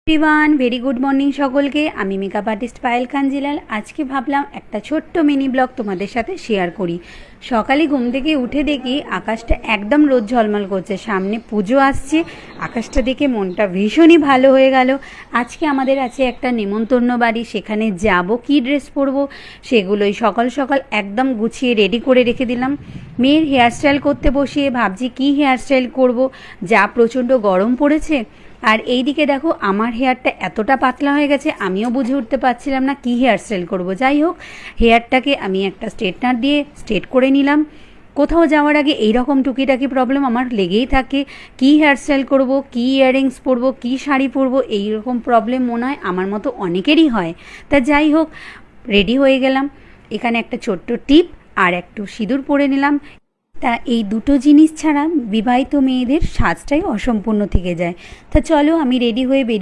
Everyone very good morning সকলকে। আমি makeup artist Payel Kanjilal. আজকে ভাবলাম একটা ছোট্ট মিনি ব্লগ তোমাদের সাথে শেয়ার করি। সকালে ঘুম থেকে উঠে দেখি আকাশটা একদম রোদ ঝলমল করছে, সামনে পুজো আসছে। আকাশটা দেখে মনটা ভীষণই ভালো হয়ে গেল। আজকে আমাদের আছে একটা নেমন্তন্ন বাড়ি, সেখানে যাব। কি ড্রেস পরবো সেগুলোই সকাল সকাল একদম গুছিয়ে রেডি করে রেখে দিলাম। মেয়ের হেয়ারস্টাইল করতে বসিয়ে ভাবছি কি হেয়ারস্টাইল করব, যা প্রচণ্ড গরম পড়েছে। আর এই দিকে দেখো আমার হেয়ারটা এতটা পাতলা হয়ে গেছে, আমিও বুঝে উঠতে পারছিলাম না কী হেয়ার স্টাইল করবো। যাই হোক, হেয়ারটাকে আমি একটা স্ট্রেটনার দিয়ে স্ট্রেট করে নিলাম। কোথাও যাওয়ার আগে এই রকম টুকিটাকি প্রবলেম আমার লেগেই থাকে। কী হেয়ার স্টাইল করবো, কী ইয়াররিংস পরবো, কী শাড়ি পরবো, এই রকম প্রবলেম মনে হয় আমার মতো অনেকেরই হয়। তা যাই হোক, রেডি হয়ে গেলাম। এখানে একটা ছোট্ট টিপ আর একটু সিঁদুর পরে নিলাম। তা এই দুটো জিনিস ছাড়া বিবাহিত মেয়েদের সাজটাই অসম্পূর্ণ থেকে যায়। তা চলো, আমি রেডি হয়ে বেরিয়ে